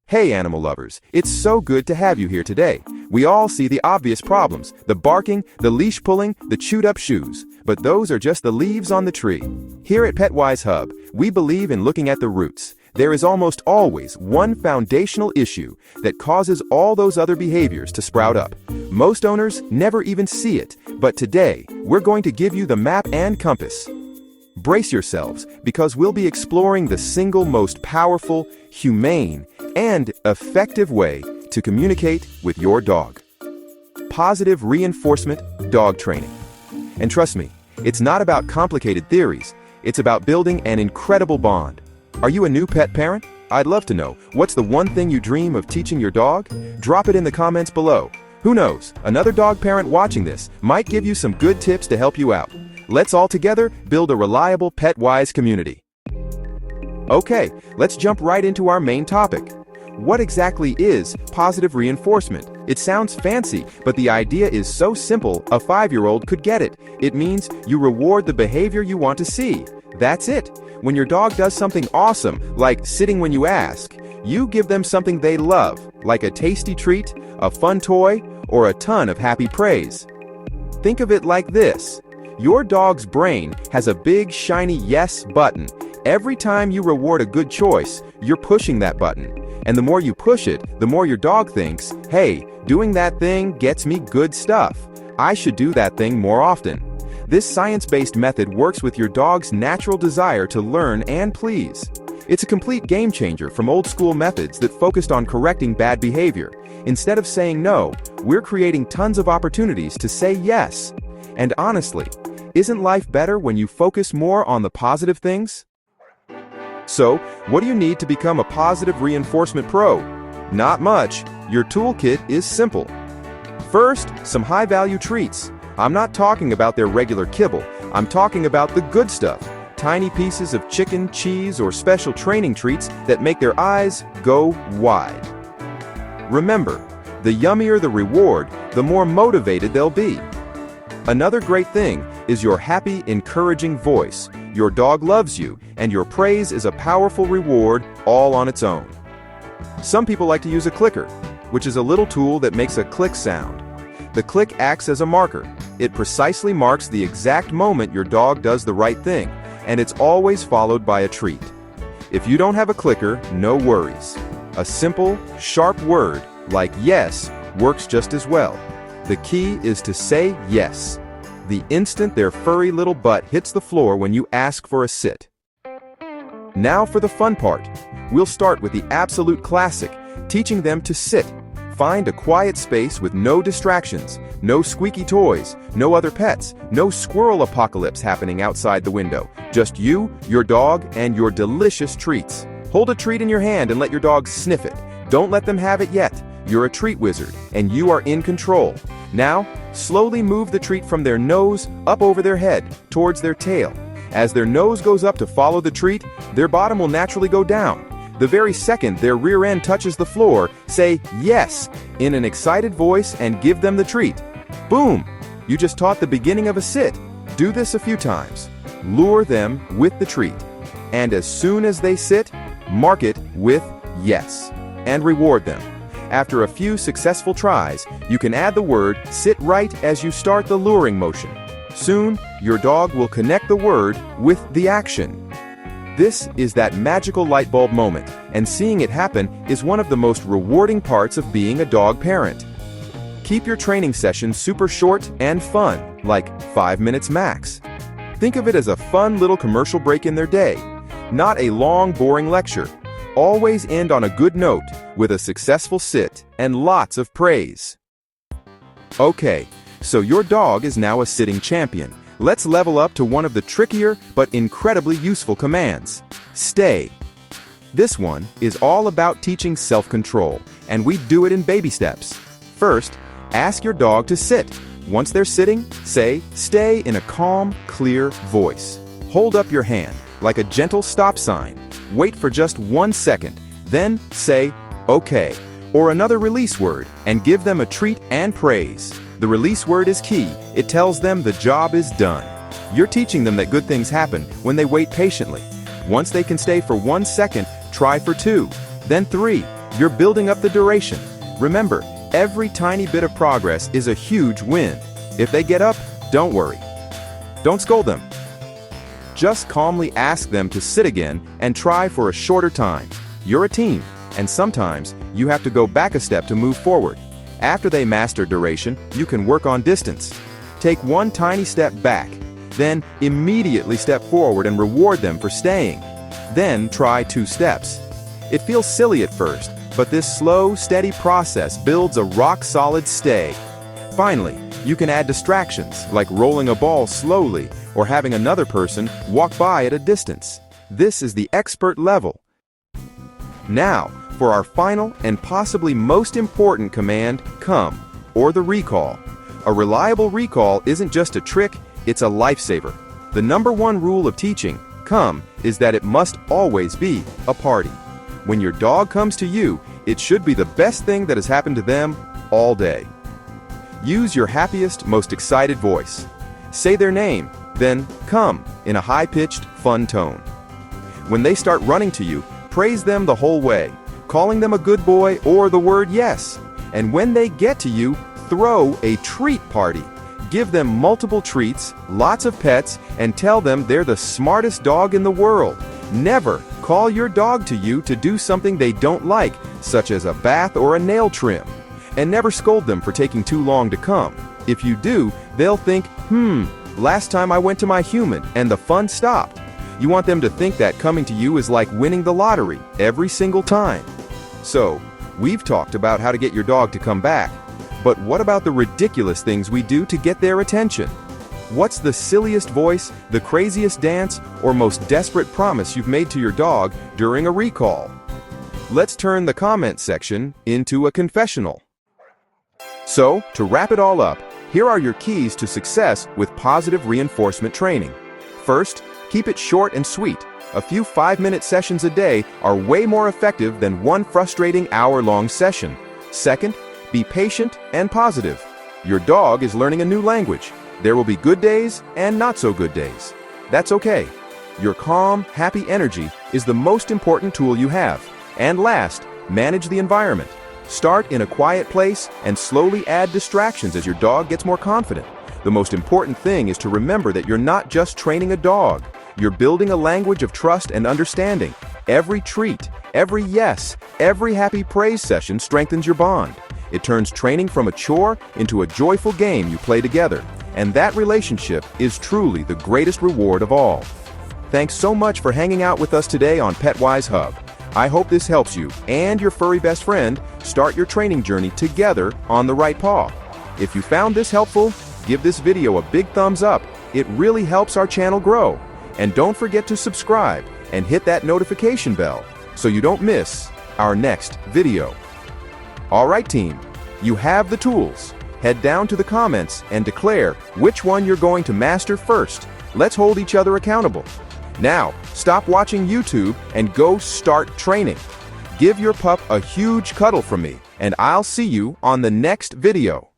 Hey animal lovers, it's so good to have you here today. We all see the obvious problems, the barking, the leash pulling, the chewed up shoes, but those are just the leaves on the tree. Here at PetWise Hub, we believe in looking at the roots. There is almost always one foundational issue that causes all those other behaviors to sprout up. Most owners never even see it, but today, we're going to give you the map and compass. Brace yourselves, because we'll be exploring the single most powerful, humane, and effective way to communicate with your dog. Positive reinforcement dog training. And trust me, it's not about complicated theories, it's about building an incredible bond. Are you a new pet parent? I'd love to know, what's the one thing you dream of teaching your dog? Drop it in the comments below. Who knows, another dog parent watching this might give you some good tips to help you out. Let's all together build a reliable PetWise community. Okay, let's jump right into our main topic. What exactly is positive reinforcement? It sounds fancy, but the idea is so simple, a 5-year-old could get it. It means you reward the behavior you want to see. That's it. When your dog does something awesome, like sitting when you ask, you give them something they love, like a tasty treat, a fun toy, or a ton of happy praise. Think of it like this. Your dog's brain has a big, shiny yes button. Every time you reward a good choice, you're pushing that button. And the more you push it, the more your dog thinks, hey, doing that thing gets me good stuff. I should do that thing more often. This science-based method works with your dog's natural desire to learn and please. It's a complete game changer from old-school methods that focused on correcting bad behavior. Instead of saying no, we're creating tons of opportunities to say yes. And honestly, isn't life better when you focus more on the positive things? So, what do you need to become a positive reinforcement pro? Not much. Your toolkit is simple. First, some high-value treats. I'm not talking about their regular kibble. I'm talking about the good stuff. Tiny pieces of chicken, cheese, or special training treats that make their eyes go wide. Remember, the yummier the reward, the more motivated they'll be. Another great thing is your happy, encouraging voice. Your dog loves you, and your praise is a powerful reward all on its own. Some people like to use a clicker, which is a little tool that makes a click sound. The click acts as a marker. It precisely marks the exact moment your dog does the right thing, and it's always followed by a treat. If you don't have a clicker, no worries. A simple, sharp word, like yes, works just as well. The key is to say yes, the instant their furry little butt hits the floor when you ask for a sit. Now for the fun part. We'll start with the absolute classic, teaching them to sit. Find a quiet space with no distractions, no squeaky toys, no other pets, no squirrel apocalypse happening outside the window. Just you, your dog, and your delicious treats. Hold a treat in your hand and let your dog sniff it. Don't let them have it yet. You're a treat wizard, and you are in control. Now, slowly move the treat from their nose up over their head, towards their tail. As their nose goes up to follow the treat, their bottom will naturally go down. The very second their rear end touches the floor, say yes in an excited voice and give them the treat. Boom! You just taught the beginning of a sit. Do this a few times. Lure them with the treat. And as soon as they sit, mark it with yes, and reward them. After a few successful tries, you can add the word sit right as you start the luring motion. Soon, your dog will connect the word with the action. This is that magical light bulb moment, and seeing it happen is one of the most rewarding parts of being a dog parent. Keep your training sessions super short and fun, like 5 minutes max. Think of it as a fun little commercial break in their day, not a long, boring lecture. Always end on a good note with a successful sit and lots of praise. Okay, so your dog is now a sitting champion. Let's level up to one of the trickier but incredibly useful commands. Stay. This one is all about teaching self-control, and we do it in baby steps. First, ask your dog to sit. Once they're sitting, say, stay in a calm, clear voice. Hold up your hand, like a gentle stop sign. Wait for just 1 second, then say, okay, or another release word, and give them a treat and praise. The release word is key. It tells them the job is done. You're teaching them that good things happen when they wait patiently. Once they can stay for 1 second, try for 2, then 3, You're building up the duration. Remember, every tiny bit of progress is a huge win. If they get up, don't worry. Don't scold them. Just calmly ask them to sit again and try for a shorter time. You're a team, and sometimes you have to go back a step to move forward. After they master duration, you can work on distance. Take one tiny step back, then immediately step forward and reward them for staying. Then try 2 steps. It feels silly at first, but this slow, steady process builds a rock-solid stay. Finally, you can add distractions, like rolling a ball slowly or having another person walk by at a distance. This is the expert level. Now, for our final and possibly most important command, come, or the recall. A reliable recall isn't just a trick, it's a lifesaver. The #1 rule of teaching, come, is that it must always be a party. When your dog comes to you, it should be the best thing that has happened to them all day. Use your happiest, most excited voice. Say their name, then come, in a high-pitched, fun tone. When they start running to you, praise them the whole way, calling them a good boy or the word yes. And when they get to you, throw a treat party. Give them multiple treats, lots of pets, and tell them they're the smartest dog in the world. Never call your dog to you to do something they don't like, such as a bath or a nail trim. And never scold them for taking too long to come. If you do, they'll think, last time I went to my human and the fun stopped. You want them to think that coming to you is like winning the lottery every single time. So, we've talked about how to get your dog to come back. But what about the ridiculous things we do to get their attention? What's the silliest voice, the craziest dance, or most desperate promise you've made to your dog during a recall? Let's turn the comment section into a confessional. So, to wrap it all up, here are your keys to success with positive reinforcement training. First, keep it short and sweet. A few 5-minute sessions a day are way more effective than one frustrating hour-long session. Second, be patient and positive. Your dog is learning a new language. There will be good days and not so good days. That's okay. Your calm, happy energy is the most important tool you have. And last, manage the environment. Start in a quiet place and slowly add distractions as your dog gets more confident. The most important thing is to remember that you're not just training a dog. You're building a language of trust and understanding. Every treat, every yes, every happy praise session strengthens your bond. It turns training from a chore into a joyful game you play together. And that relationship is truly the greatest reward of all. Thanks so much for hanging out with us today on PetWise Hub. I hope this helps you and your furry best friend start your training journey together on the right paw. If you found this helpful, give this video a big thumbs up. It really helps our channel grow. And don't forget to subscribe and hit that notification bell so you don't miss our next video. Alright team, you have the tools. Head down to the comments and declare which one you're going to master first. Let's hold each other accountable. Now, stop watching YouTube and go start training. Give your pup a huge cuddle from me, and I'll see you on the next video.